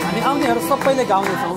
हामी आउनेहरू सबैले गाउँदैछौँ।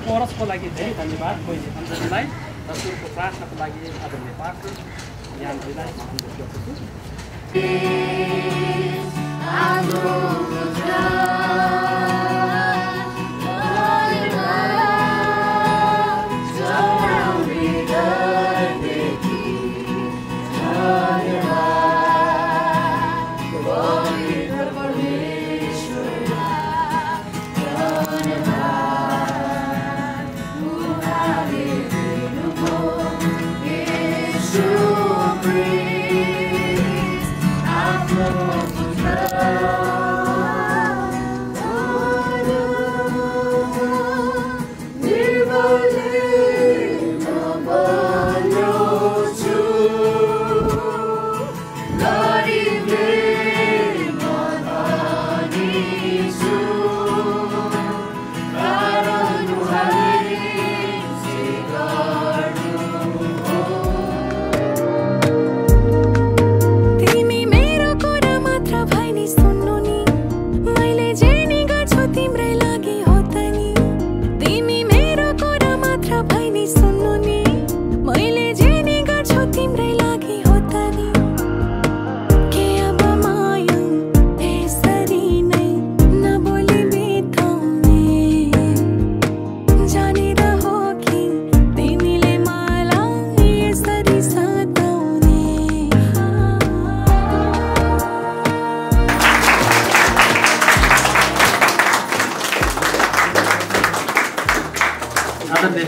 कोरसको लागि धेरै धन्यवाद बहिनी अञ्जलीलाई र सुरुको प्रार्थनाको लागि आदरणीय पास्टर ज्ञानजीलाई म अनुरोध गर्दछु।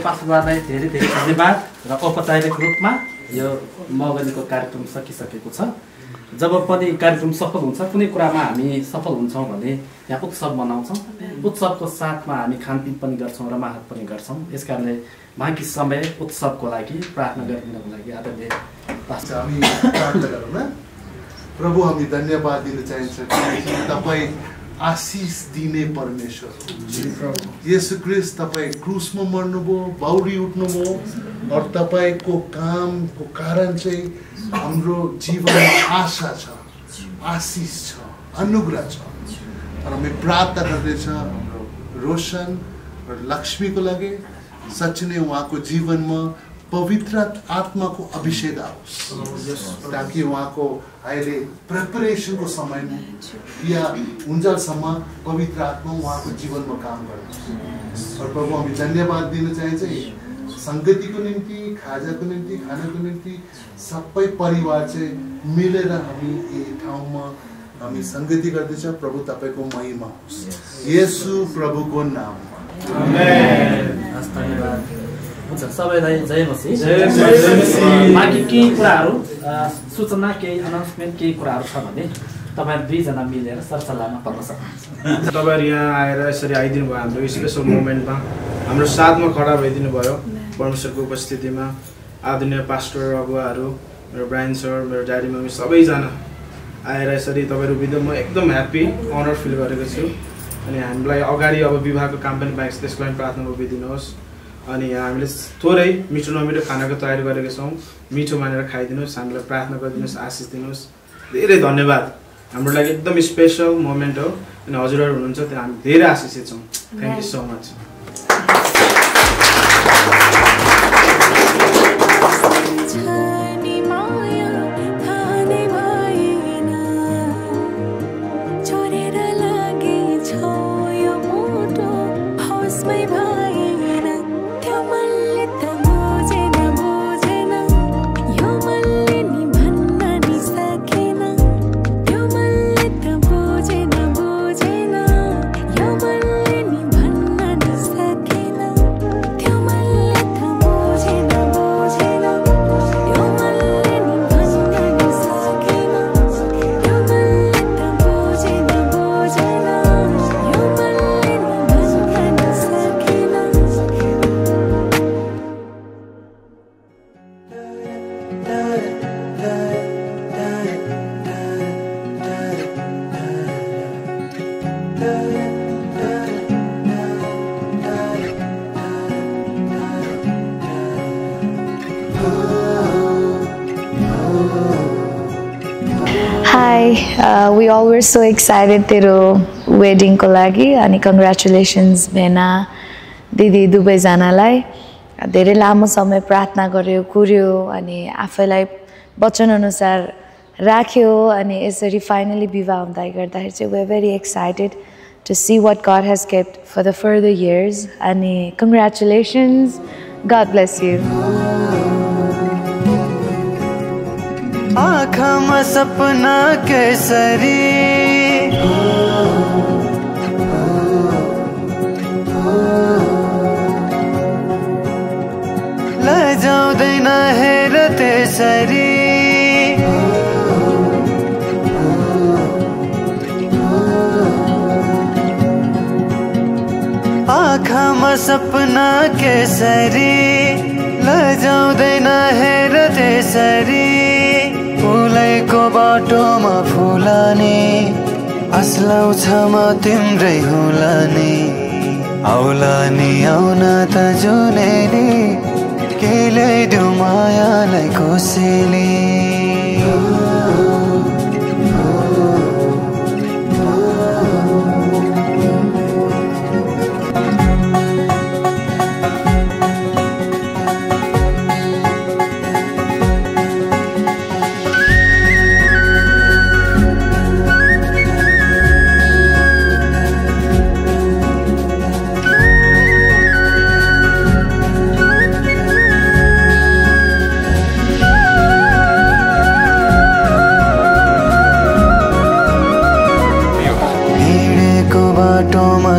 पास्टरलाई धेरै धेरै धन्यवाद र औपचारिक रूपमा यो मगनीको कार्यक्रम सकिसकेको छ। जब पनि कार्यक्रम सफल हुन्छ, कुनै कुरामा हामी सफल हुन्छौँ भने यहाँ उत्सव मनाउँछौँ। उत्सवको साथमा हामी खानपिन पनि गर्छौँ, रमाहट पनि गर्छौँ। यसकारणले बाँकी समय उत्सवको लागि प्रार्थना गरिदिनको लागि आदरणीय पास्टर हामी प्रार्थना गरौँ न। प्रभु, हामी धन्यवाद दिन चाहन्छ कि तपाईँ आशीष दिने परमेश्वर येशू ख्रीष्ट तपाईँ क्रुसमा मर्नुभयो, बाउडी उठ्नुभयो और तपाईँको कामको कारण चाहिँ हाम्रो जीवनमा आशा छ, आशीष छ, अनुग्रह छ। र हामी प्रार्थना गर्दैछ हाम्रो रोशन र लक्ष्मीको लागि सच नै उहाँको जीवनमा पवित्र आत्माको अभिषेक आओस्, ताकि उहाँको अहिले प्रिपरेसनको समयमा या उन्जेलसम्म पवित्र आत्मा उहाँको जीवनमा काम गर्नुहोस्। और प्रभु, हामी धन्यवाद दिन चाहन्छ संगतिको निम्ति, खाजाको निम्ति, खानाको निम्ति सबै परिवार चाहिँ मिलेर हामी यही ठाउँमा हामी संगति गर्दैछ। प्रभु, तपाईँको महिमा होस् येशू प्रभुको नाममा। हस् धन्यवाद हुन्छ सबैलाई जय मसी बाँकी केही कुराहरू सूचना केही अनाउन्समेन्ट केही कुराहरू छ भने तपाईहरु दुईजना मिलेर सरसल्लाहमा पर्न सक्नुहुन्छ तपाईहरु यहाँ आएर यसरी आइदिनु भयो हाम्रो स्पेशल मोमेन्टमा हाम्रो साथमा खडा भइदिनु भयो परमेश्वरको उपस्थितिमा आदरणीय पास्टर अगुवाहरू मेरो ब्रायन सर मेरो ड्याडी मम्मी सबैजना आएर यसरी तपाईहरु बिदा म एकदम ह्याप्पी अनर फिल गरेको छु अनि हामीलाई अगाडि अब विवाहको काम पनि बाँकी छ त्यसको लागि प्रार्थना गरिदिनुहोस् अनि हामीले थोरै मिठो नमिठो खानाको तयारी गरेका छौँ मिठो मानेर खाइदिनुहोस् हामीलाई प्रार्थना गरिदिनुहोस् आशिष दिनुहोस् धेरै धन्यवाद हाम्रो लागि एकदम स्पेशल मोमेन्ट हो अनि हजुरहरू हुनुहुन्छ त्यहाँ हामी धेरै आशिषित छौँ thank you so much We all were so excited तेरो wedding को लागि अनि congratulations भेना दिदी दुबै जनालाई धेरै लामो समय प्रार्थना गर्यो कुर्यो अनि आफैलाई वचन अनुसार राख्यो अनि यसरी फाइनली विवाह हुँदै गर्दाखेरि चाहिँ we are very excited to see what God has kept for the further years अनि congratulations God bless you आँखामा सपना केसरी लजाउँदैन हेर त्यसरी आँखामा सपना केसरी लजाउँदैन हेर त्यसरी फुलैको बाटोमा फुलाने आslaउँछ म तिम्रै होला नि आउला नि आउन त जुनेली के ल्याइदेऊ मायालाई कोसेली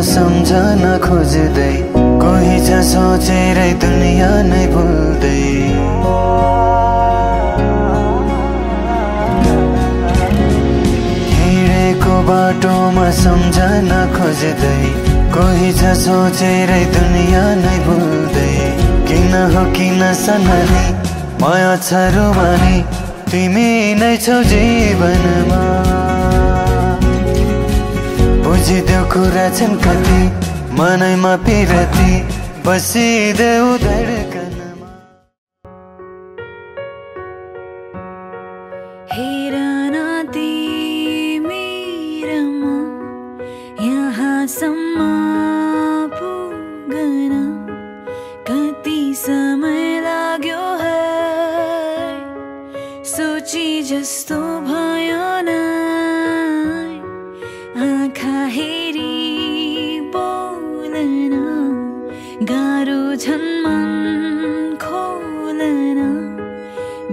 सम्झन खोज्दै कोही छ सोचेरै दुनिया नै भुल्दै हिँडेको बाटोमा सम्झन खोज्दै कोही छ सोचेरै दुनिया नै भुल्दै किन हो किन सनली माया छ रुमानी तिमी नै छौ जीवनमा बुझिदेऊ कुरा छन् कति मनैमा पिरती बसिदेऊ धडकनमा हेर न तिमी र म यहाँसम्म पुग्न कति समय लाग्यो है सोची जस्तो भयो न आँखा हेरी बोल्न गाह्रो झन् मन खोल्न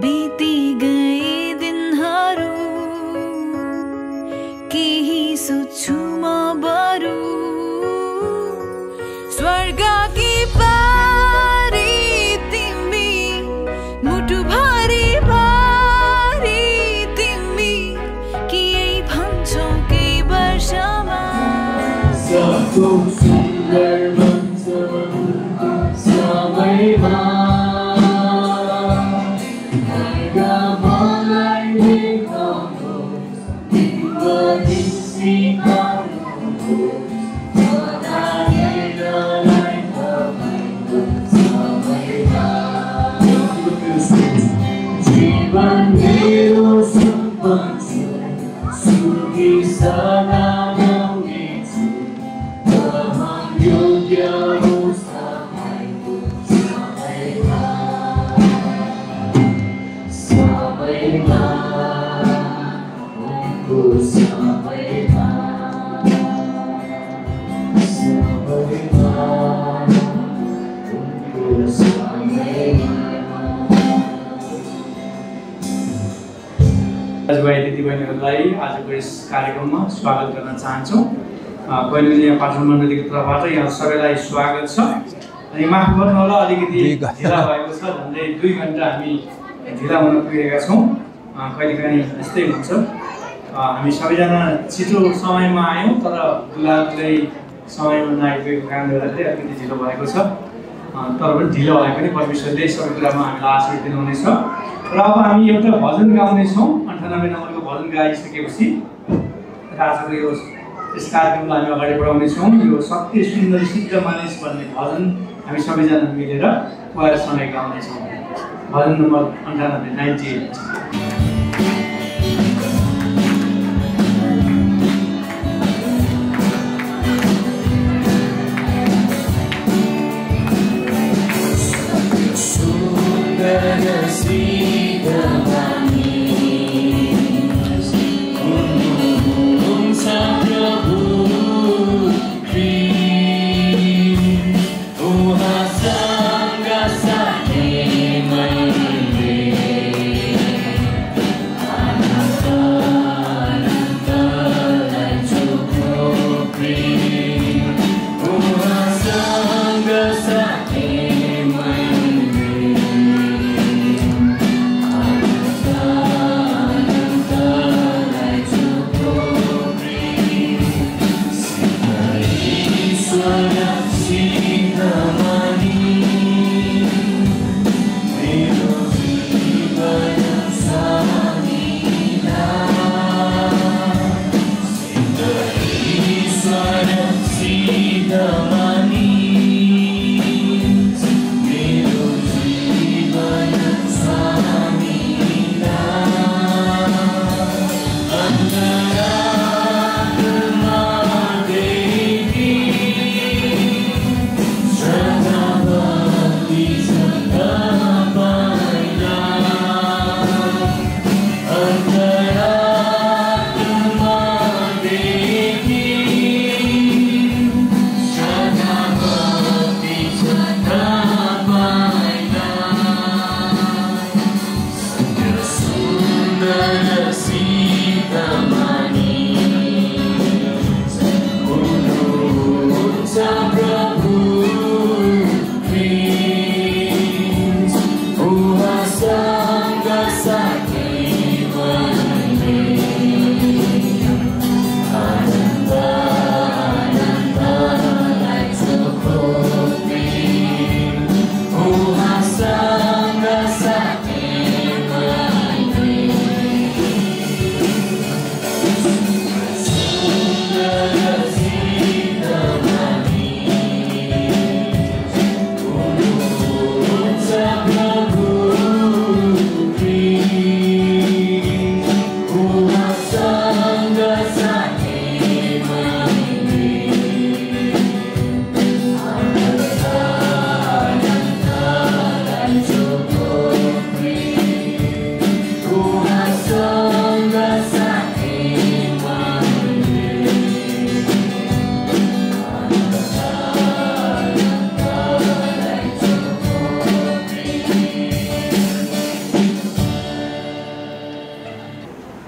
बिति गए दिनहरू केही सोच्छु म बरु दाजुभाइ दिदीबहिनीहरूलाई आजको यस कार्यक्रममा स्वागत गर्न चाहन्छौँ। कहिले यहाँ पाठन मण्डलीको तर्फबाट यहाँ सबैलाई स्वागत छ। अनि माफ गर्नु होला अलिकति ढिला भएको छ, झन्डै 2 घन्टा हामी ढिला हुन पुगेका छौँ। कहिलेकाहीँ यस्तै हुन्छ। हामी सबैजना छिटो समयमा आयौँ तर दुलादुलै समयमा नआइपुगेको कारणले गर्दाखेरि अलिकति ढिलो भएको छ। तर पनि ढिलो भए पनि परमेश्वरले सबै कुरामा हामीलाई आशीष दिनुहुनेछ। र अब हामी एउटा भजन गाउनेछौँ। 98 नम्बरको भजन गाइसकेपछि आजको यस कार्यक्रमलाई हामी अगाडि बढाउनेछौँ। यो सत्य सुन्दर सिद्ध मानिस भन्ने भजन हामी सबैजना मिलेर उहाँहरूसँगै गाउनेछौँ। भजन नम्बर 98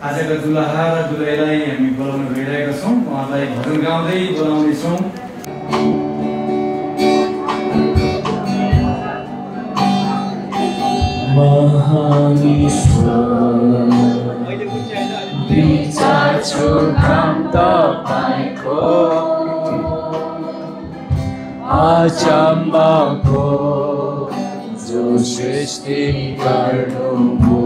आजका दुलहा र दुलहीलाई हामी बोलाउन गइरहेका छौँ। उहाँलाई भजन गाउँदै बोलाउनेछौँ। विचार छु काम तपाईको अचम्मको जो सृष्टि गर्नुभयो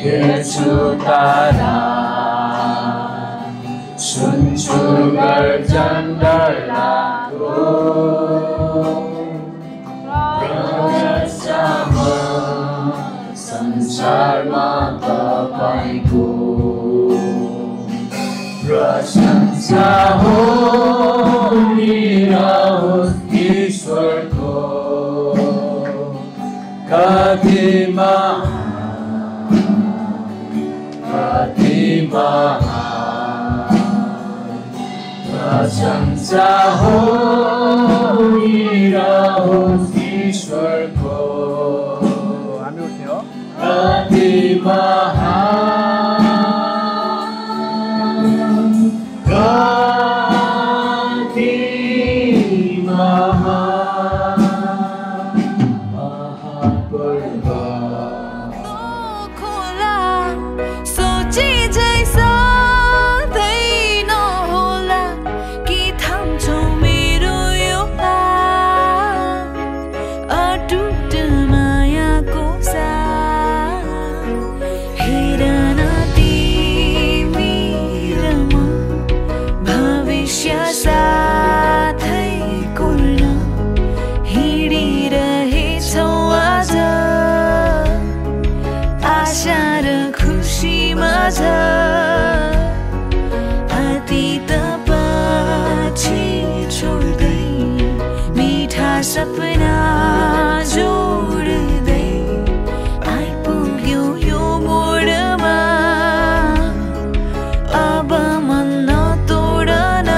हेर्छु तारा सुन्छु गर्जन डरलाग्दो रहस्यमय संसारमा तपाईको प्रशंसा होस् ईश्वरको कति महान प्रशंसा होस् ईश्वरको कति सपना जोड्दै आइपुग्यो यो मोडमा अब मन नतोडन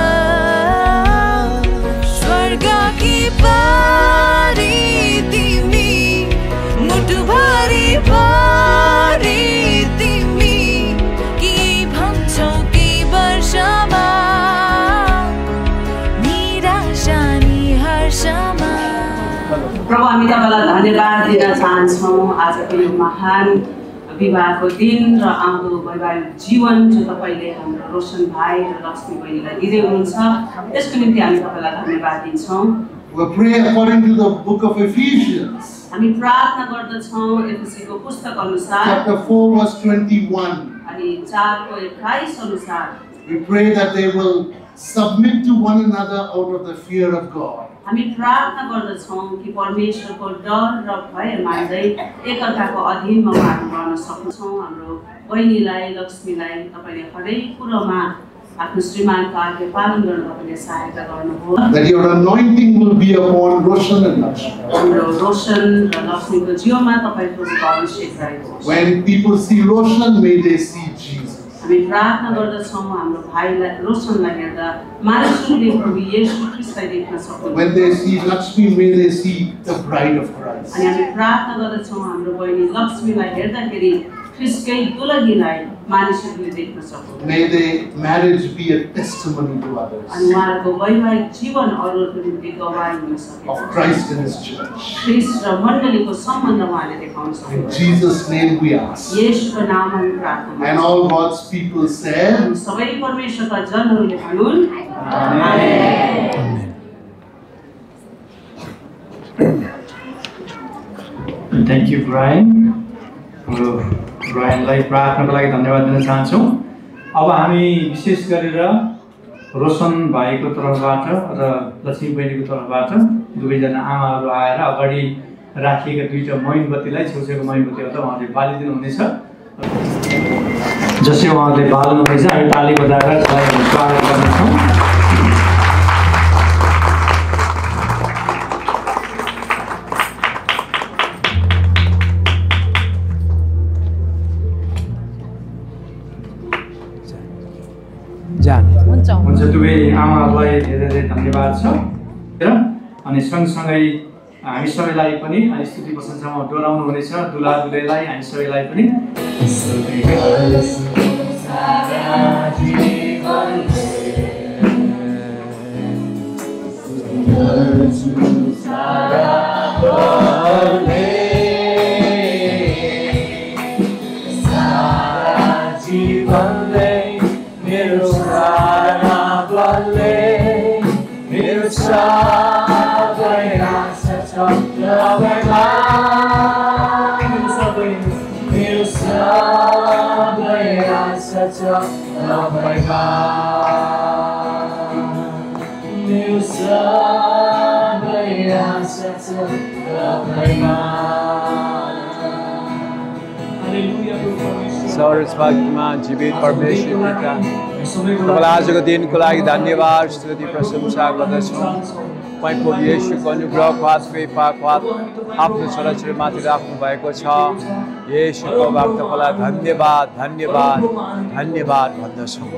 स्वर्गकी पारी तिमी मुटुभरि पारी तिमी के भन्छौ के वर्षमा निराशा निहर्षमा। प्रभु हामी तपाईँलाई धन्यवाद दिन चाहन्छौँ आजको यो महान विवाहको दिन र आउँदो वैवाहिक जीवन जो तपाईँले हाम्रो रोशन भाइ र लक्ष्मी बहिनीलाई दिँदै हुनुहुन्छ त्यसको निम्ति हामी तपाईँलाई धन्यवाद दिन्छौँ। We pray according to the book of Ephesians. हामी प्रार्थना गर्दछौँ एफएसीको पुस्तक अनुसार Chapter 4 verse 21. अनि 4को 21 अनुसार We pray that they will submit to one another out of the fear of God. हामी प्रार्थना गर्दछौँ कि परमेश्वरको डर र भय मान्दै एकअर्काको अधीनमा उहाँहरू गर्न सक्छौँ। हाम्रो बहिनीलाई लक्ष्मीलाई तपाईँले हरेक कुरोमा आफ्नो श्रीमानको आज्ञा पालन गर्न तपाईँले सहायता गर्नुहोस्। That your anointing will be upon Roshan and Lakshmi. हाम्रो रोशन र लक्ष्मीको जीवनमा तपाईँको अभिषेक रहेको होस्। When people see Roshan, may they see Jesus. हामी प्रार्थना गर्दछौँ हाम्रो भाइलाई रोशनलाई हेर्दा मानिसहरूले प्रभु येशू ख्रीष्टलाई देख्न सकुन्। When they see Lakshmi, may they see the bride of Christ. अनि हामी प्रार्थना गर्दछौँ हाम्रो बहिनी लक्ष्मीलाई हेर्दाखेरि ख्रीष्टकै दुलहीलाई मानिसहरूले देख्न सकुन्। May their marriage be a testimony to others अनि उहाँहरूको वैवाहिक जीवन अरूहरूको निम्ति गवाही हुन सकोस्। of Christ and His church. ख्रीष्ट र मण्डलीको सम्बन्ध उहाँले देखाउन In सक्नुहुन्छ। Jesus' name we ask. येशूको नाममा हामी प्रार्थना And all God's people said, गर्छौँ। सबै परमेश्वरका जनहरूले भनुन् थ्याङ्क यू ब्रायन। हाम्रो ब्रायनलाई प्रार्थनाको लागि धन्यवाद दिन चाहन्छौँ। अब हामी विशेष गरेर रोशन भाइको तर्फबाट र लक्ष्मी बहिनीको तर्फबाट दुवैजना आमाहरू आएर अगाडि राखिएका दुईवटा मोमबत्तीलाई छेउछेउको मोमबत्तीबाट उहाँहरूले बालिदिनु हुनेछ। जसै उहाँहरूले बाल्नुहुनेछ हामी ताली बजाएर स्वागत गर्नेछौँ। हुन्छ दुवै आमाहरूलाई धेरै धेरै धन्यवाद छ र अनि सँगसँगै हामी सबैलाई पनि अनि स्तुति प्रशंसामा डोराउनु हुनेछ दुला दुलैलाई हामी सबैलाई पनि मेरो सबै आशा छ तपाईँमा मेरो सबै आशा छ तपाईँमा मेरो सबै आशा छ तपाईँमा सर्वशक्तिमा जीवित परमेश्वर पिता तपाईँलाई आजको दिनको लागि धन्यवाद स्तुति प्रशंसा गर्दछौँ तपाईँ प्रभु येशूको अनुग्रहको हात कृपाको हात आफ्नो छोराछोरीमाथि राख्नु भएको छ येशूको भाग तपाईँलाई धन्यवाद धन्यवाद धन्यवाद भन्दछौँ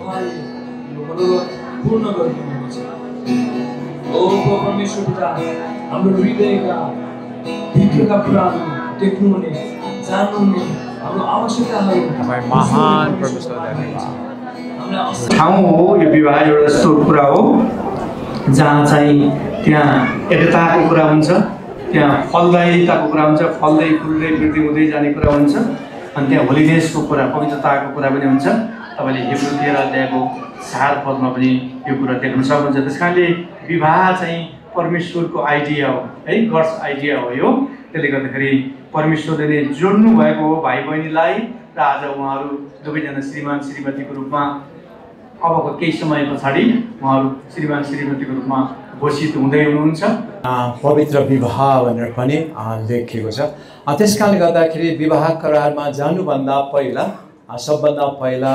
परमेश्वर पिता हाम्रो हृदयका भित्रका कुराहरू देख्नुहुने जान्नुहुने हाम्रो आवश्यकताहरू तपाईँ महान परमेश्वर धन्यवाद ठाउँ हो यो विवाह एउटा यस्तो कुरा हो जहाँ चाहिँ त्यहाँ एकताको कुरा हुन्छ त्यहाँ फलदायिताको कुरा हुन्छ फल्दै फुल्दै वृद्धि हुँदै जाने कुरा हुन्छ अनि त्यहाँ होलिनेसको कुरा पवित्रताको कुरा पनि हुन्छ तपाईँले हिब्रू 13 अध्यायको 4 पदमा पनि यो कुरा देख्न सक्नुहुन्छ त्यस कारणले विवाह चाहिँ परमेश्वरको आइडिया हो है गड्स आइडिया हो यो त्यसले गर्दाखेरि परमेश्वरले नै जोड्नु भएको हो भाइ बहिनीलाई र आज उहाँहरू दुवैजना श्रीमान श्रीमतीको रूपमा अबको केही समय पछाडि उहाँहरू श्रीमान श्रीमतीको रूपमा घोषित हुँदै हुनुहुन्छ पवित्र विवाह भनेर पनि लेखिएको छ त्यस कारणले गर्दाखेरि विवाह करारमा जानुभन्दा पहिला सबभन्दा पहिला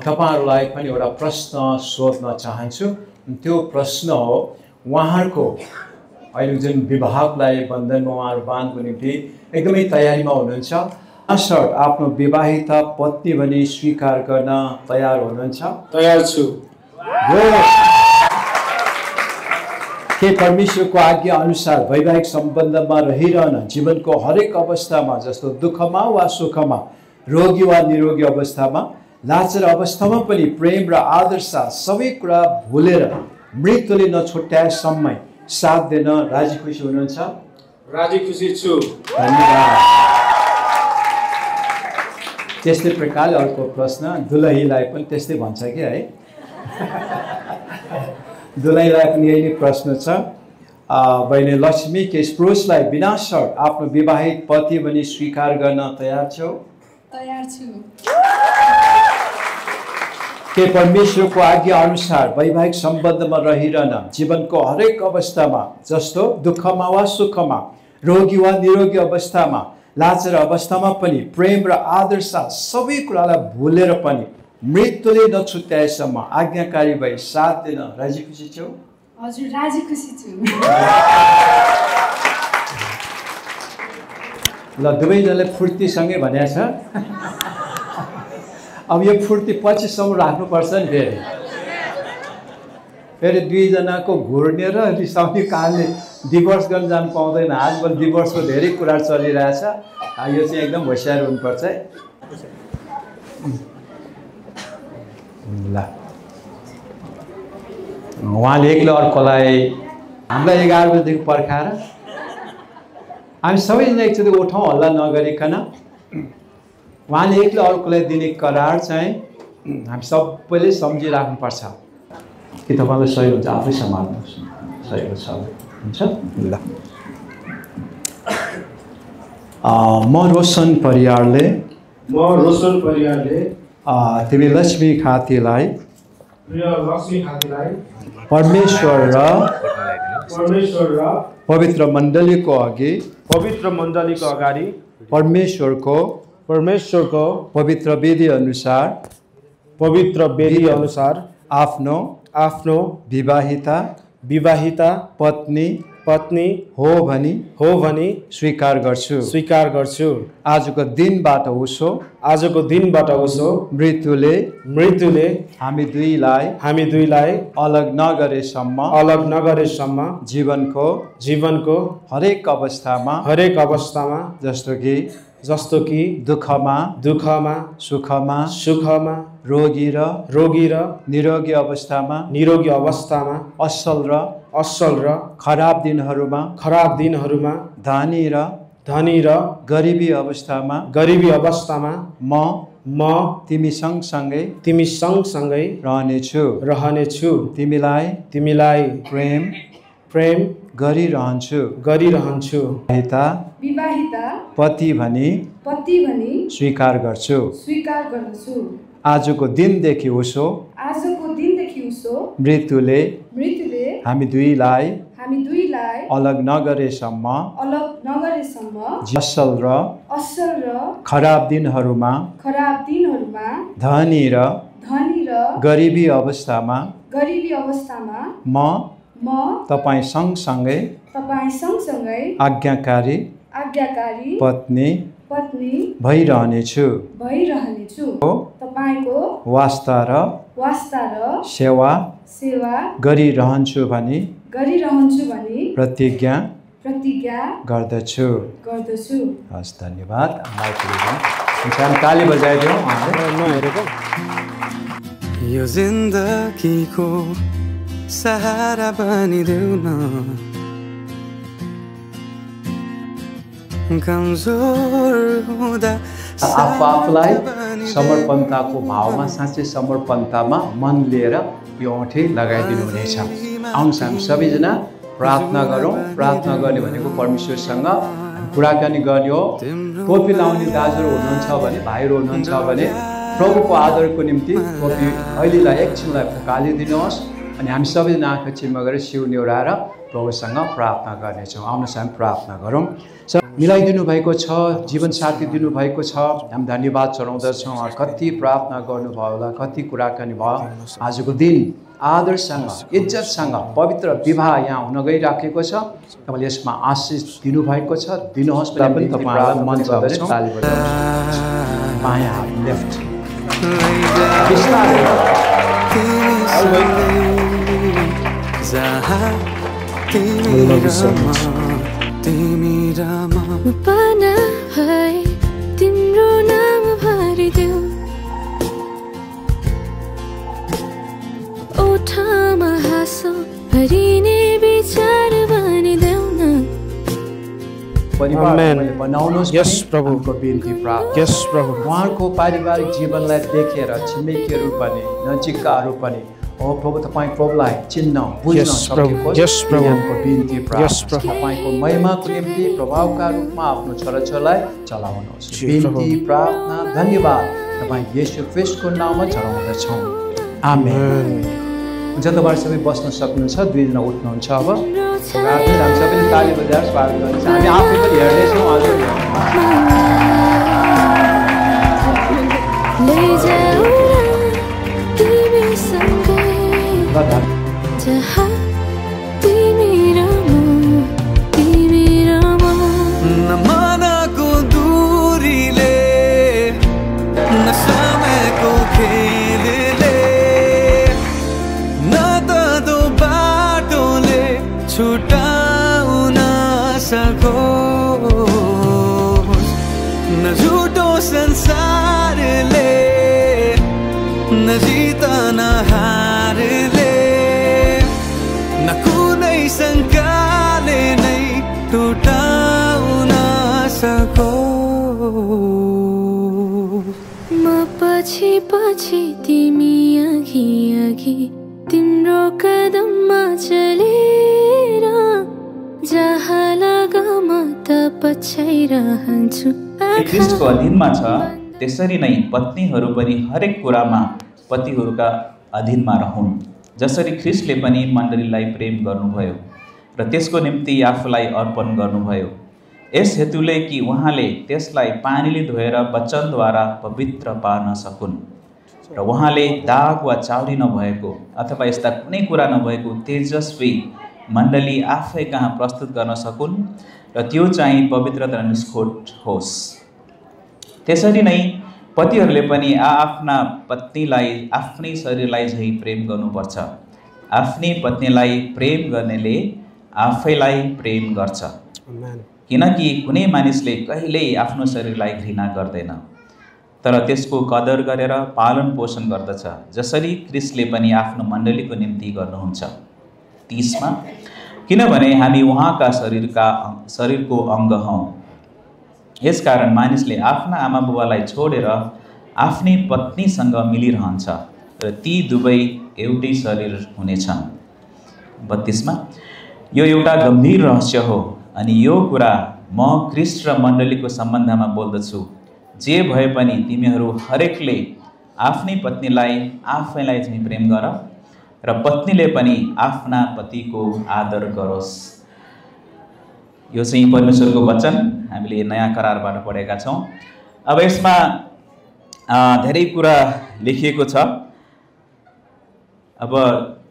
तपाईँहरूलाई पनि एउटा प्रश्न सोध्न चाहन्छु त्यो प्रश्न हो उहाँहरूको अहिले जुन विवाहलाई बन्धनमा उहाँहरू बाँध्नुको निम्ति एकदमै तयारीमा हुनुहुन्छ सर आफ्नो विवाहित पत्नी भनी स्वीकार गर्न तयार हुनुहुन्छ तयार छु के परमेश्वरको आज्ञा अनुसार वैवाहिक सम्बन्धमा रहिरहन जीवनको हरेक अवस्थामा जस्तो दुःखमा वा सुखमा रोगी वा निरोगी अवस्थामा लाचार अवस्थामा पनि प्रेम र आदर साथ सबै कुरा भुलेर मृत्युले नछुट्याएसम्म साथ दिन राजी खुसी हुनुहुन्छ राजी खुसी छु धन्यवाद त्यस्तै प्रकारले अर्को प्रश्न दुलहीलाई पनि त्यस्तै भन्छ कि है दुलहीलाई पनि यही नै प्रश्न छ बहिनी लक्ष्मी के पुरुषलाई बिना शर्त आफ्नो विवाहित पति भनी स्वीकार गर्न तयार छौ तयार छु के परमेश्वरको आज्ञा अनुसार वैवाहिक सम्बन्धमा रहिरहन जीवनको हरेक अवस्थामा जस्तो दुःखमा वा सुखमा रोगी वा निरोगी अवस्थामा लाचार अवस्थामा पनि प्रेम र आदर साथ सबै कुरालाई भुलेर पनि मृत्युले नछुट्याएसम्म आज्ञाकारी भई साथ दिन राजी खुसी छौ हजुर राजी खुसी छु ल दुवैजनाले फुर्तीसँगै भनेको छ अब यो फुर्ती पछिसम्म राख्नुपर्छ नि फेरि दुईजनाको घुर्ने र रिसाउने कारणले डिभोर्स गर्न जानु पाउँदैन आजकल डिभोर्सको धेरै कुरा चलिरहेछ यो चाहिँ एकदम होसियार हुनुपर्छ है ल उहाँले एक्लै अर्कोलाई हामीलाई 11 बजेदेखि पर्खाएर हामी सबैजना एकचोटि उठाउँ हल्ला नगरिकन उहाँले एक्लै अर्कोलाई दिने करार चाहिँ हामी सबैले सम्झिराख्नुपर्छ कि तपाईँलाई सही हुन्छ आफै सम्हाल्नुहोस् सही छ हुन्छ ल म रोशन परियारले तिमी लक्ष्मी खातीलाई परमेश्वर र पवित्र मण्डलीको अगाडि परमेश्वरको पवित्र विधि अनुसार आफ्नो विवाहिता पत्नी हो भनी स्वीकार गर्छु आजको दिनबाट उसो मृत्युले हामी दुईलाई अलग नगरेसम्म जीवनको हरेक अवस्थामा जस्तो कि दुःखमा सुखमा रोगी र निरोगी अवस्थामा असल र खराब दिनहरूमा धनी र गरिबी अवस्थामा म तिमी सँगसँगै रहनेछु तिमीलाई प्रेम प्रेम गरिरहन्छु विवाहिता पति भनी स्वीकार गर्छु। आजको दिनदेखि उसो मृत्युले हामी दुईलाई अलग नगरेसम्म असल र खराब दिनहरूमा धनी र गरिबी अवस्थामा म तपाईँ सँगसँगै आज्ञाकारी पत्नी भइरहनेछु। तपाईँको वास्ता र सेवा गरिरहन्छु भनी प्रतिज्ञा गर्दछु। हस्, धन्यवाद। ताली बजाइदिउँ। यो जिन्दगीको सहारा बनिदेऊ न, कमजोर हुँदा आफूलाई समर्पणताको भावमा, साँच्चै समर्पणतामा मन लिएर यो औँठी लगाइदिनु हुनेछ। आउनुहोस् हामी सबैजना प्रार्थना गरौँ। प्रार्थना गर्ने भनेको परमेश्वरसँग कुराकानी गर्ने हो। टोपी लाउने दाजुहरू हुनुहुन्छ भने, भाइहरू हुनुहुन्छ भने प्रभुको आदरको निम्ति टोपी अहिलेलाई एकछिनलाई फुकालिदिनुहोस् अनि हामी सबैजना आँखा चिम्मा गरेर सिउनी ओढाएर प्रभुसँग प्रार्थना गर्नेछौँ। आउनुहोस् हामी प्रार्थना गरौँ। मिलाइदिनु भएको छ, जीवनसाथी दिनुभएको छ, हामी धन्यवाद चढाउँदछौँ। कति प्रार्थना गर्नुभयो होला, कति कुराकानी भयो। आजको दिन आदरसँग, इज्जतसँग पवित्र विवाह यहाँ हुन गइराखेको छ। तपाईँले यसमा आशिष दिनुभएको छ, दिनुहोस्। तपाईँलाई मन गर्दछौँ। बायाँ लेफ्ट पाना है तिम्रो नाम भरिदेऊ, ओठमा हाँसो भरिने विचार बनिदेऊ न। परिवार बनाउनुहोस्। यस प्रभुको बिन्ती प्राप्त। यस प्रभु उहाँको पारिवारिक जीवनलाई देखेर छिमेकीहरू पनि, नजिककाहरू पनि प्रभु तपाईँ प्रभुलाई चिन्न बुझ्न सकोस्। प्रभुको बिन्ती प्राप्त। तपाईँको महिमाको निम्ति प्रभावका रूपमा आफ्नो छोराछोरीलाई चलाउनुहोस्। बिन्ती प्रार्थना धन्यवाद तपाईँ येशू ख्रीष्टको नाममा चढाउँदछौँ। आमेन। हुन्छ, तपाईँ सबै बस्न सक्नुहुन्छ। दुईजना उठ्नुहुन्छ। अब हामी सबैले ताली बजाएर स्वागत गर्नेछ। हामी आफै पनि हेर्नेछौँ। हजुर नमानाको दूरीले, न समयको खेलले, न त दो बाटोले छुटाउन सकोस्, न झुटो संसारले, न जित न हारले, न कुनै शङ्काले नै टुटाउन सकोस्। म पछि पछि तिमी अघि अघि तिम्रो कदममा चलेर, जहाँ लग म त पछ्याइरहन्छु। ख्रीष्टको अधीनमा छ, त्यसरी नै पत्नीहरू पनि हरेक कुरामा पतिहरूका अधीनमा रहन्, जसरी ख्रीष्टले पनि मण्डलीलाई प्रेम गर्नुभयो र त्यसको निम्ति आफूलाई अर्पण गर्नुभयो, यस हेतुले कि उहाँले त्यसलाई पानीले धोएर वचनद्वारा पवित्र पार्न सकुन् र उहाँले दाग वा चाउरी नभएको अथवा यस्ता कुनै कुरा नभएको तेजस्वी मण्डली आफै कहाँ प्रस्तुत गर्न सकुन् र त्यो चाहिँ पवित्र र निष्खोट होस्। त्यसरी नै पतिहरूले पनि आफ्ना पत्नीलाई आफ्नै शरीरलाई झै प्रेम गर्नुपर्छ। आफ्नै पत्नीलाई प्रेम गर्नेले आफैलाई प्रेम गर्छ, किनकि कुनै मानिसले कहिल्यै आफ्नो शरीरलाई घृणा गर्दैन, तर त्यसको कदर गरेर पालन पोषण गर्दछ, जसरी ख्रीष्टले पनि आफ्नो मण्डलीको निम्ति गर्नुहुन्छ। 30 मा, किनभने हामी उहाँका शरीरको अङ्ग हौँ। यसकारण मानिसले आफ्ना आमा बुबालाई छोडेर आफ्नै पत्नीसँग मिलिरहन्छ र ती दुवै एउटै शरीर हुनेछन्। 32 मा, यो एउटा गम्भीर रहस्य हो अनि यो कुरा म ख्रीष्ट र मण्डलीको सम्बन्धमा बोल्दछु। जे भए पनि तिमीहरू हरेकले आफ्नै पत्नीलाई आफैलाई चाहिँ प्रेम गर र पत्नीले पनि आफ्ना पतिको आदर गरोस्। यो चाहिँ परमेश्वरको वचन हामीले नयाँ करारबाट पढेका छौँ। अब यसमा धेरै कुरा लेखिएको छ। अब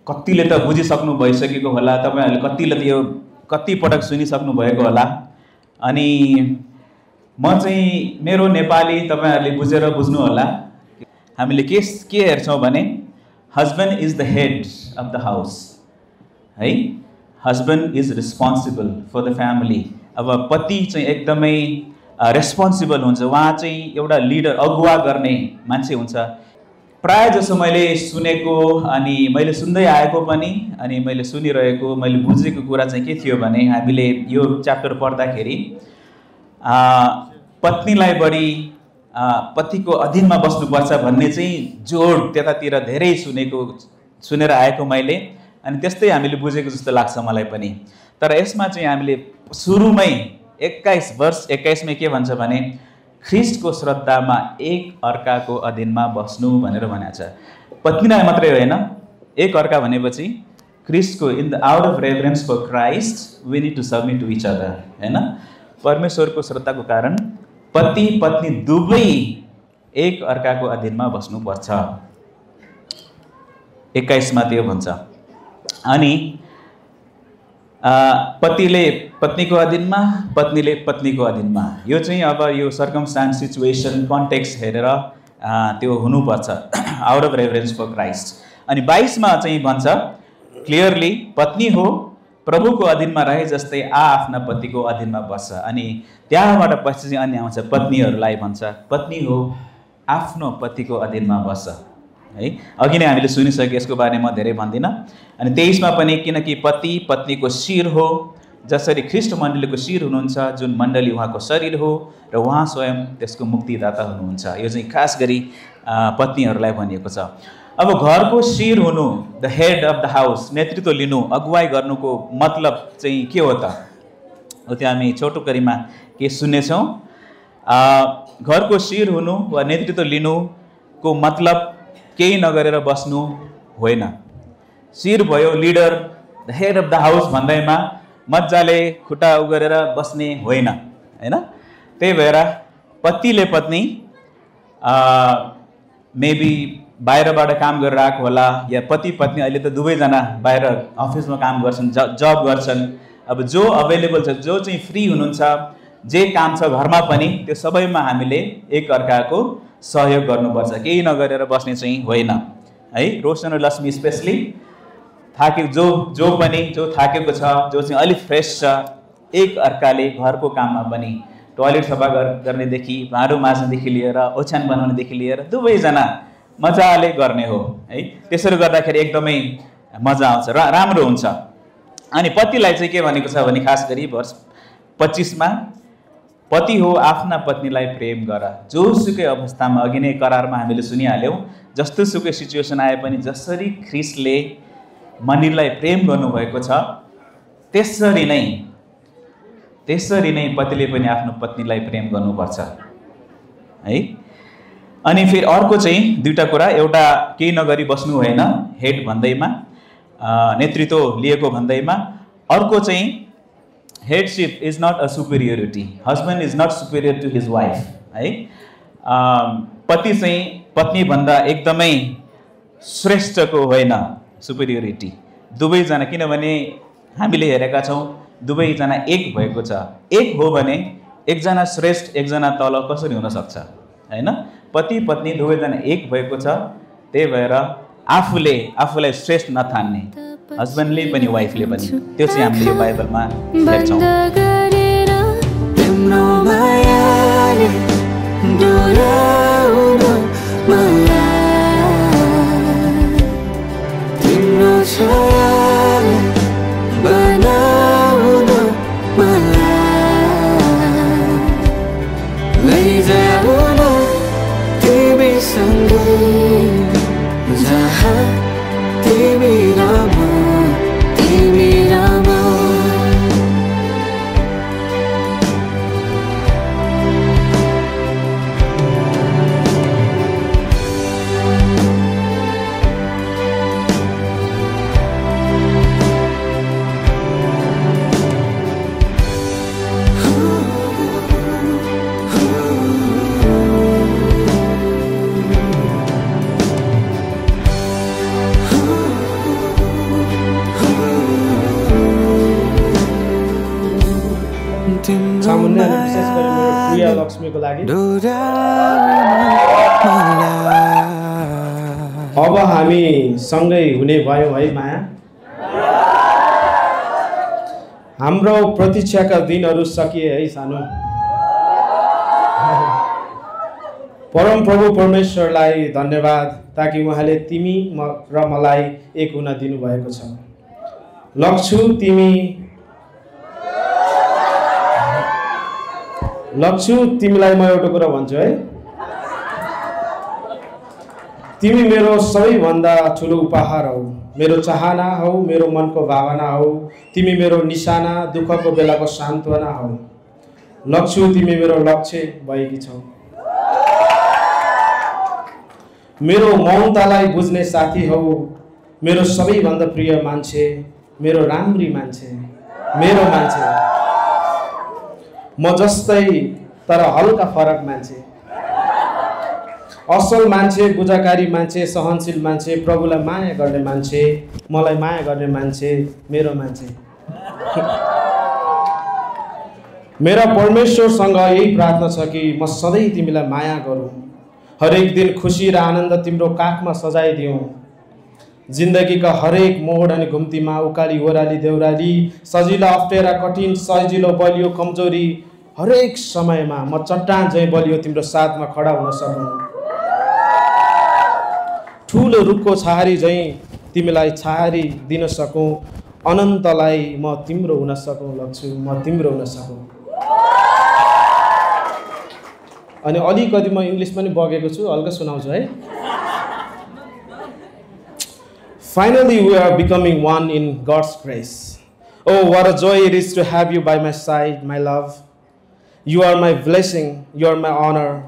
कतिले त बुझिसक्नु भइसकेको होला, तपाईँहरूले कतिले त यो कति पटक सुनिसक्नु भएको होला। अनि म चाहिँ मेरो नेपाली तपाईँहरूले बुझेर बुझ्नु होला। हामीले के हेर्छौँ भने husband is the head of the house है। Husband is responsible for the family. अब पति चाहिँ एकदमै रेस्पोन्सिबल हुन्छ, उहाँ चाहिँ एउटा लिडर अगुवा गर्ने मान्छे हुन्छ। प्राय जसो मैले सुनेको अनि मैले सुन्दै आएको पनि अनि मैले सुनिरहेको मैले बुझेको कुरा चाहिँ के थियो भने हामीले यो च्याप्टर पढ्दाखेरि पत्नीलाई बढी पतिको अधीनमा बस्नुपर्छ भन्ने चाहिँ जोड त्यतातिर धेरै सुनेर आएको मैले, अनि त्यस्तै हामीले बुझेको जस्तो लाग्छ मलाई पनि। तर यसमा चाहिँ हामीले सुरुमै 21 वर्ष 21 के भन्छ भने ख्रीष्टको श्रद्धामा एक अर्काको अधीनमा बस्नु भनेर भनेको छ। पत्नीलाई मात्रै होइन, एक अर्का भनेपछि ख्रीष्टको in the out of reference for Christ we need to submit to each other हैन। परमेश्वरको श्रद्धाको कारण पति पत्नी दुवै एक अर्काको अधीनमा बस्नुपर्छ। 21 त्यो भन्छ। अनि पतिले पत्नीको अधीनमा, पत्नीले पत्नीको अधीनमा। यो चाहिँ अब यो सर्कमस्टान्स सिचुएसन कन्टेक्स्ट हेरेर त्यो हुनुपर्छ out of reference for Christ. अनि 22 चाहिँ भन्छ क्लियरली पत्नी हो प्रभुको अधीनमा रहे जस्तै आफ्ना पतिको अधीनमा बस्छ। अनि त्यहाँबाट पछि चाहिँ अन्य आउँछ पत्नीहरूलाई भन्छ पत्नी हो आफ्नो पतिको अधीनमा बस्छ है। अघि नै हामीले सुनिसके, यसको बारेमा धेरै भन्दिनँ। अनि 23 पनि किनकि पति पत्नीको शिर हो, जसरी ख्रीष्ट मण्डलीको शिर हुनुहुन्छ, जुन मण्डली उहाँको शरीर हो र उहाँ स्वयं त्यसको मुक्तिदाता हुनुहुन्छ। यो चाहिँ खास गरी पत्नीहरूलाई भनिएको छ। अब घरको शिर हुनु, the head of the house, नेतृत्व लिनु, अगुवाई गर्नुको मतलब चाहिँ के हो त? हो त्यो हामी छोटो करीमा के सुन्नेछौँ। घरको शिर हुनु वा नेतृत्व लिनुको मतलब केही नगरेर बस्नु होइन। शिर भयो leader, the head of the house भन्दैमा मजाले खुट्टा उगरेर बस्ने होइन हैन। त्यही भएर पतिले पत्नी मेबी बाहिरबाट काम गरेर आएको होला, या पति पत्नी अहिले त दुवैजना बाहिर अफिसमा काम गर्छन्, जब गर्छन्। अब जो अभाइलेबल छ, जो चाहिँ फ्री हुनुहुन्छ, जे काम छ घरमा पनि, त्यो सबैमा हामीले एक अर्काको सहयोग गर्नुपर्छ, केही नगरेर बस्ने चाहिँ होइन है। रोशन र लक्ष्मी स्पेसली थाकेको जो पनि जो थाकेको छ, जो चाहिँ अलिक फ्रेस छ, एक अर्काले घरको काममा पनि टोयलेट सफा गर्नेदेखि भाँडो माझ्नेदेखि लिएर ओछ्यान बनाउनेदेखि लिएर दुवैजना मजाले गर्ने हो है। त्यसरी गर्दाखेरि एकदमै मजा आउँछ र राम्रो हुन्छ। अनि पतिलाई चाहिँ के भनेको छ भने खास गरी वर्ष 25 पति हो आफ्ना पत्नीलाई प्रेम गर। जोसुकै अवस्थामा, अघि नै करारमा हामीले सुनिहाल्यौँ, जस्तो सुकै सिचुएसन आए पनि जसरी ख्रीष्टले मण्डलीलाई प्रेम गर्नुभएको छ त्यसरी नै पतिले पनि आफ्नो पत्नीलाई प्रेम गर्नुपर्छ है। अनि फेरि अर्को चाहिँ दुईटा कुरा, एउटा केही नगरी बस्नु होइन हेड भन्दैमा, नेतृत्व लिएको भन्दैमा। अर्को चाहिँ headship is not a superiority, husband is not superior to his wife है। पति चाहिँ पत्नीभन्दा एकदमै श्रेष्ठको होइन सुपेरियोरिटी। दुवैजना, किनभने हामीले हेरेका छौँ दुवैजना एक भएको छ। एक हो भने एकजना श्रेष्ठ एकजना तल कसरी हुनसक्छ होइन। पति पत्नी दुवैजना एक भएको छ। त्यही भएर आफूलाई श्रेष्ठ नठान्ने, हस्बेन्डले पनि वाइफले पनि, त्यो चाहिँ हामीले यो बाइबलमा हेर्छौँ। जहाँ तिमी राम लक्ष्मीको लागि। अब हामी सँगै हुने भयौँ है माया। हाम्रो प्रतीक्षाका दिनहरू सकिए है सानो। परम प्रभु परमेश्वरलाई धन्यवाद ताकि उहाँले तिमी र मलाई एक हुन दिनुभएको छ। लक्ष्य तिमीलाई म एउटा कुरा भन्छु है, तिमी मेरो सबैभन्दा ठुलो उपहार हौ, मेरो चाहना हौ, मेरो मनको भावना हौ, तिमी मेरो निशाना, दुःखको बेलाको सान्त्वना हौ। लक्ष्य तिमी मेरो लक्ष्य भएकी छौ, मेरो मौनतालाई बुझ्ने साथी हौ, मेरो सबैभन्दा प्रिय मान्छे, मेरो राम्री मान्छे, मेरो मान्छे, म जस्तै तर हल्का फरक मान्छे, असल मान्छे, बुझाकारी मान्छे, सहनशील मान्छे, प्रभुलाई माया गर्ने मान्छे, मलाई माया गर्ने मान्छे, मेरो मान्छे। मेरा परमेश्वरसँग यही प्रार्थना छ कि म सधैँ तिमीलाई माया गरौँ, हरेक दिन खुसी र आनन्द तिम्रो काखमा सजाइदिउँ, जिन्दगीका हरेक मोड अनि घुम्तीमा उकाली ओह्राली देउराली, सजिलो अप्ठ्यारा कठिन, सजिलो बलियो कमजोरी, हरेक समयमा म चट्टान झैँ बलियो तिम्रो साथमा खडा हुन सकौँ, ठुलो रुखको छहारी झैँ तिमीलाई छहारी दिन सकौँ, अनन्तलाई म तिम्रो हुन सकौँ, लक्ष्य म तिम्रो हुन सकौँ। अनि अलिकति म इङ्ग्लिस पनि बगेको छु, हल्का सुनाउँछु है। Finally, we are becoming one in God's grace. Oh, what a joy it is to have you by my side, my love. You are my blessing, you are my honor.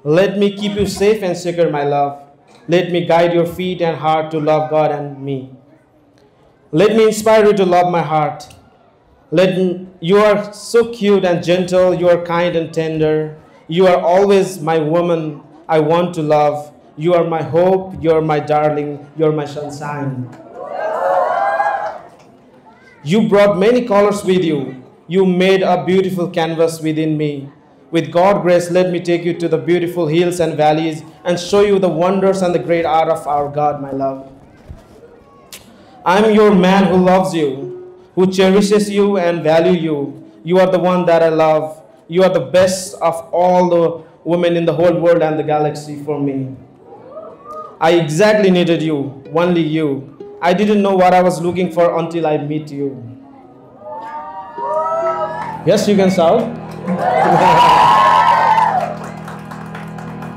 Let me keep you safe and secure, my love. Let me guide your feet and heart to love God and me. Let me inspire you to love my heart. You are so cute and gentle, you are kind and tender. You are always my woman I want to love. You are my hope, you are my darling, you are my sunshine. You brought many colors with you. You made a beautiful canvas within me. With God's grace, let me take you to the beautiful hills and valleys and show you the wonders and the great art of our God, my love. I am your man who loves you, who cherishes you and values you. You are the one that I love. You are the best of all the women in the whole world and the galaxy for me. I exactly needed you, only you. I didn't know what I was looking for until I met you. Yes, you can shout.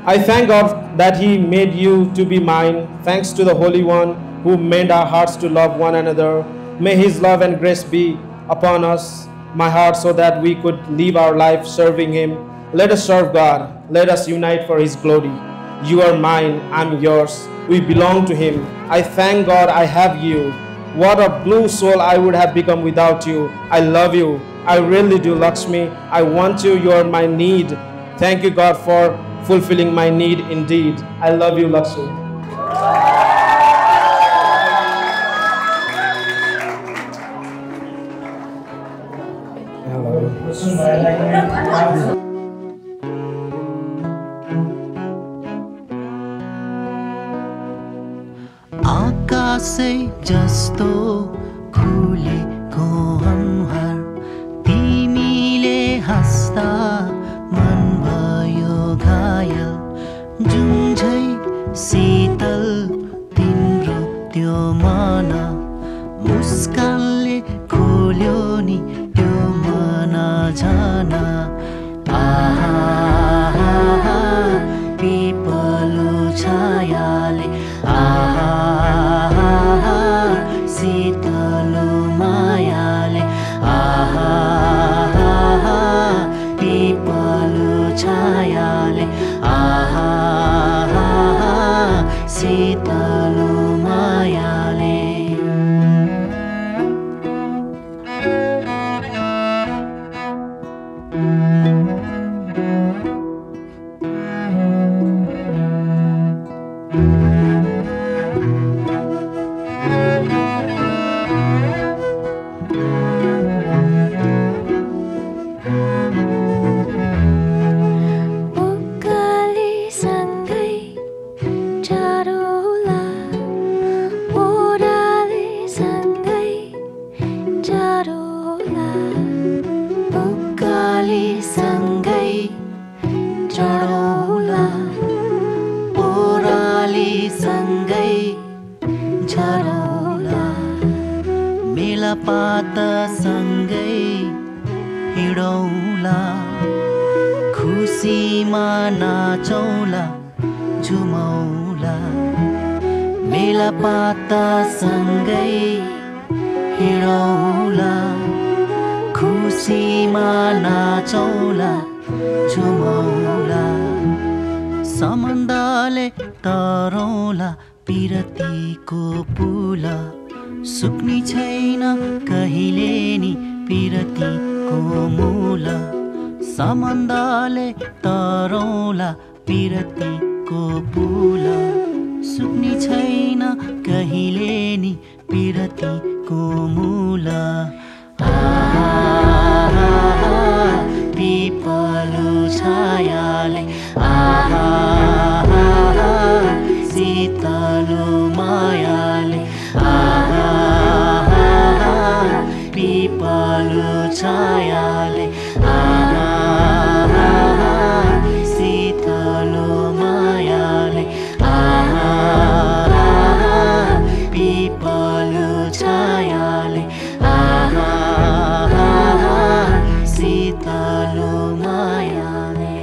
I thank God that He made you to be mine. Thanks to the Holy One who made our hearts to love one another. May His love and grace be upon us, my heart, so that we could live our life serving Him. Let us serve God. Let us unite for His glory. You are mine, I'm yours. We belong to Him. I thank God I have you. What a blue soul I would have become without you. I love you. I really do, Lakshmi. I want you. You are my need. Thank you, God, for fulfilling my need indeed. I love you, Lakshmi. आकाशै जस्तो खुलेको अनुहार तिमीले हाँस्दा मन भयो घायल जुझै शीतल तिम्रो त्यो मन मुस्कानले खोल्यो नि त्यो मन झन आहा पिपलो छायाले आहा शीतलो मायाले आहा पिपलो छायाले आहा शीतलो मायाले झरौला मेलापातसँगै हिँडौला खुसीमा नाचौला झुमौला मेलापातसँगै हिँडौला खुसीमा नाचौला झुमौला सम्बन्धले तरौला पिरतीको पुल सुक्ने छैन कहिले नि पिरतीको मूल सम्बन्धले तरौला पिरतीको पुल सुक्ने छैन कहिले नि पिरतीको मूल पिपलु छायाले शीतलो मायाले पिपलु छायाले शीतलो मायाले पिपलु छायाले शीतलो मायाले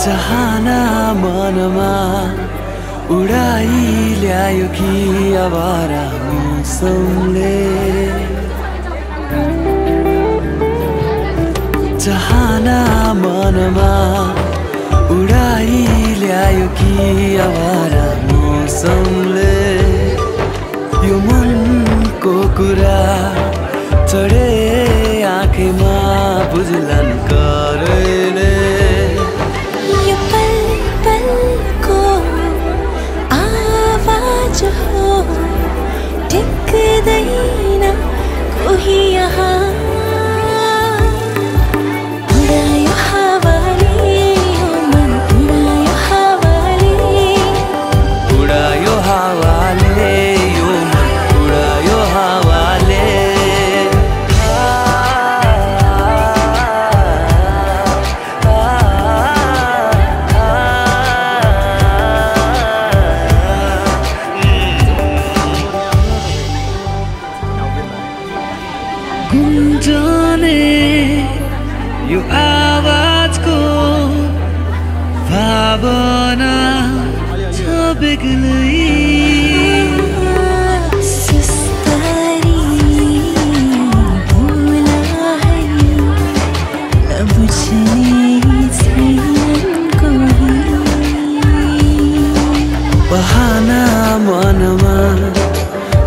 चाहना मनमा उडाई ल्यायो कि आवारा मौसमले चाहना मनमा उडाई ल्यायो कि आवारा मौसमले यो मनको कुरा चढे आँखैमा बुझलन करले टिक्दैन कोही यहाँ उडायो हावाले यो मन उडायो हावाले उडायो हावाले यो मन उडायो हावाले यो आवाजको भावना छ बेग्लै सुस्तरी बोला है नबुझ्ने छैन कोही बहाना मनमा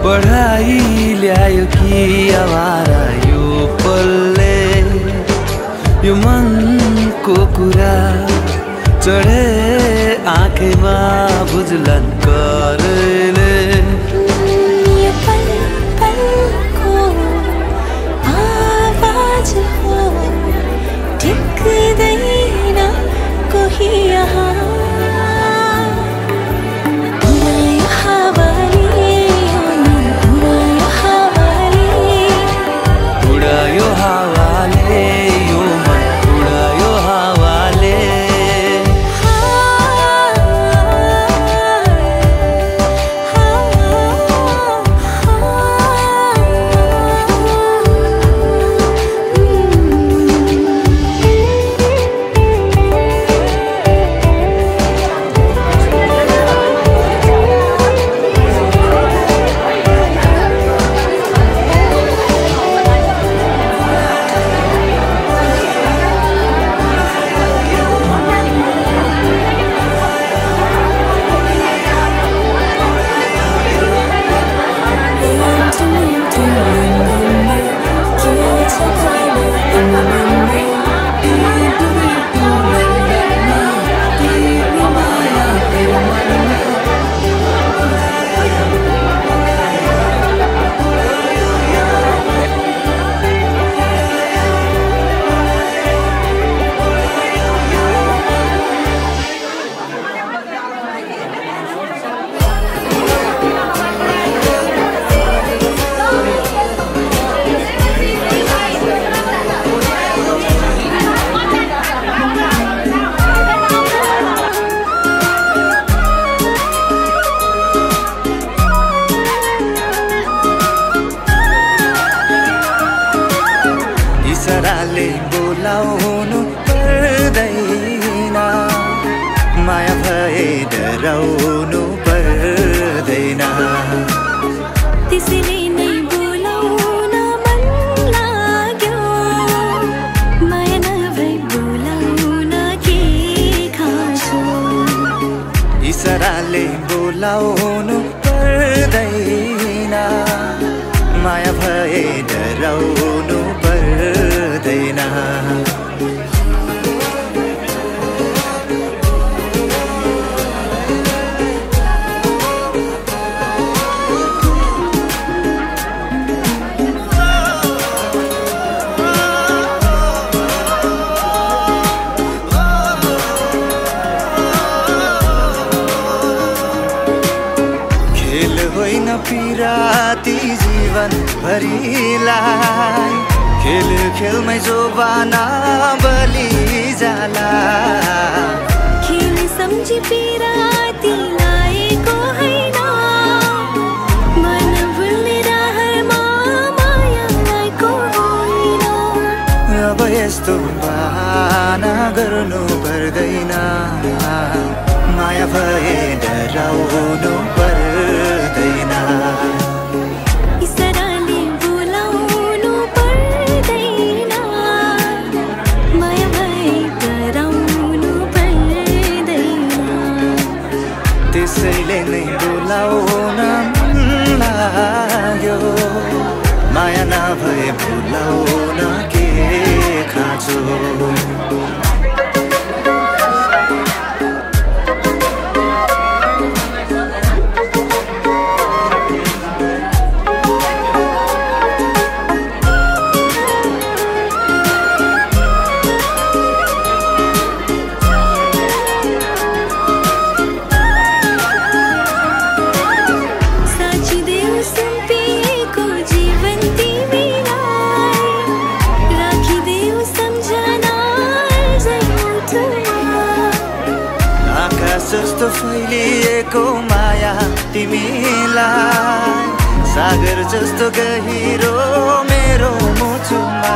पढाइ ल्यायो कि आवारा यो पलले यो मनको कुरा चढे आँखैमा बुझलन करले यो पल पलको आवाज हो टिक्दैन कोही यहाँ उडायो हावाले यो मन उडायो हावाले उडायो हावाले यो मन उडायो हावाले इशाराले बोलाउनु पर्दैन माया भए डराउनु पर्दैन त्यसैले नै बोलाउन मन लाग्यो माया नभई बोलाउन के खासो इशाराले बोलाउनु पर्दैन माया भए डराउनु पर्दैन भरिलाई खेल खेलमै जोबाना बलि जाला खेल सम्झी पिराती लाएको हैन मन भुल्ने रहरमा माया लाएको होइन अब यस्तो बहाना गर्नु पर्दैन माया भए डराउनु पर्दैन इसराले बोलाउनु पर्दैन माया भए डराउनु पर्दैन त्यसैले नै बोलाउन मन लाग्यो माया नभए बोलाउन के खाँचो जस्तो फैलिएको माया तिमीलाई सागर जस्तो गहिरो मेरो मुटुमा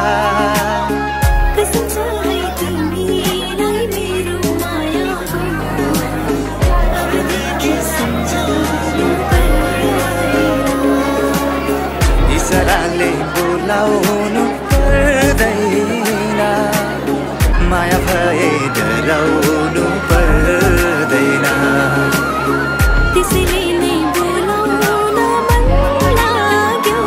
कसम छ है तिमीलाई मेरो मायाको अबदेखि सम्झनु पर्दैन इसराले बोलाउनु पर्दैन माया भए डराउनु पर्दैन त्यसैले नै बोलाउन मन लाग्यो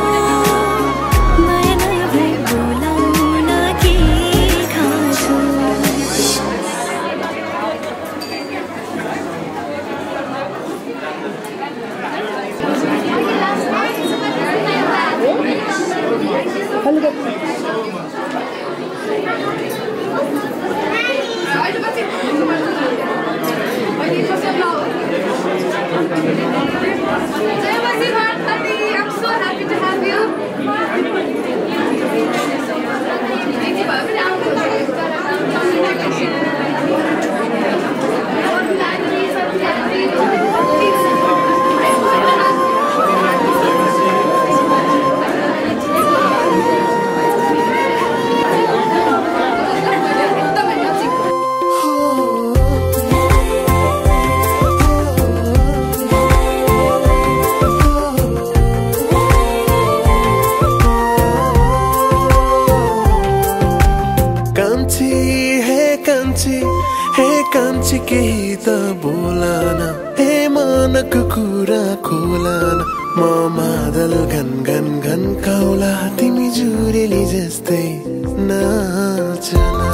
माया नभए बोलाउन के खाँचो I'm so happy to have you. कान्छी केही त बोलान हे मनको कुरा खोलान म मादल घन घन घन काउला तिमी जुरेली जस्तै नाचना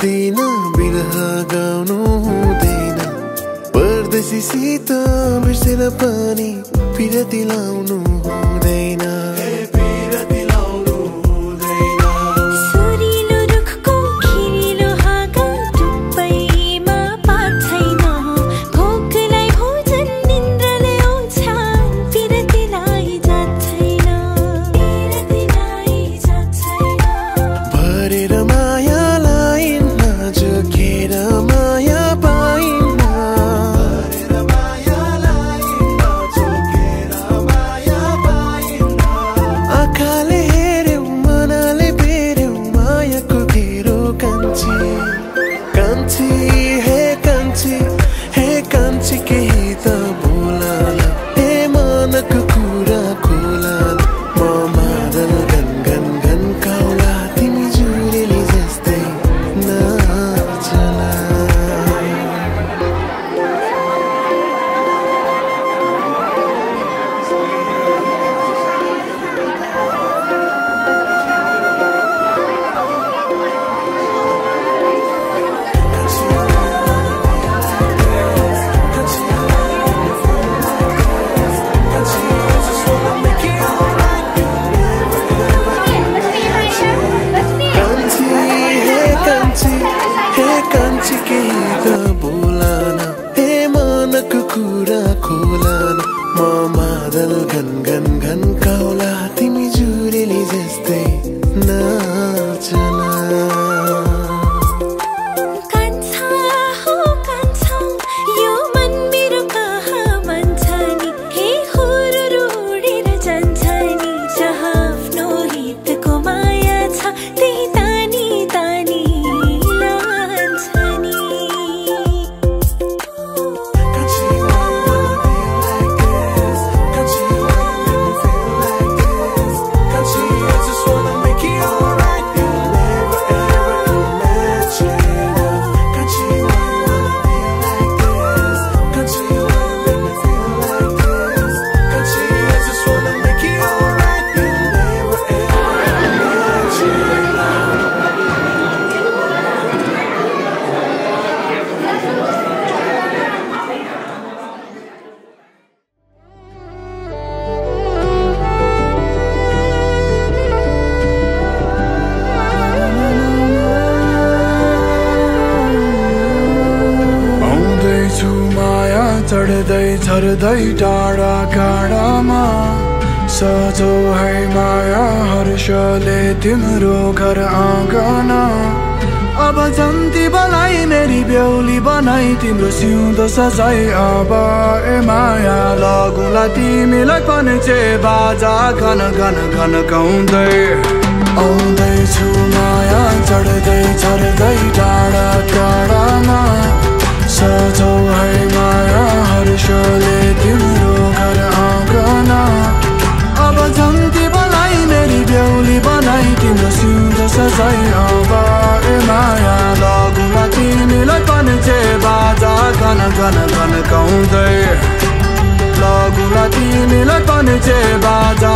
दिन बिरह गाउनु हुँदैन परदेशीसित बिर्सेर पनि पिरती लाउनु हुँदैन चढ्दै झर्दै टाढा काँडामा सजो है माया हर्षले तिम्रो घर आँगन अब जन्ती बनाई मेरी बेहुली बनाई तिम्रो सिउँदो सजाई अब ए माया लगुला तिमीलाई पन्चे बाजा घन घन घन गाउँदै आउँदैछु माया चढ्दै झर्दै टाढा टाढामा सजौ है माया हर्षले तिम्रो घर आँगन अब जन्ती बनाई मेरी बेहुली बनाई तिम्रो सिउँदो सजाई अब ए माया लगुला तिमीलाई पन्चे बाजा घन घन घन गाउँदै लगुला तिमीलाई पन्चे बाजा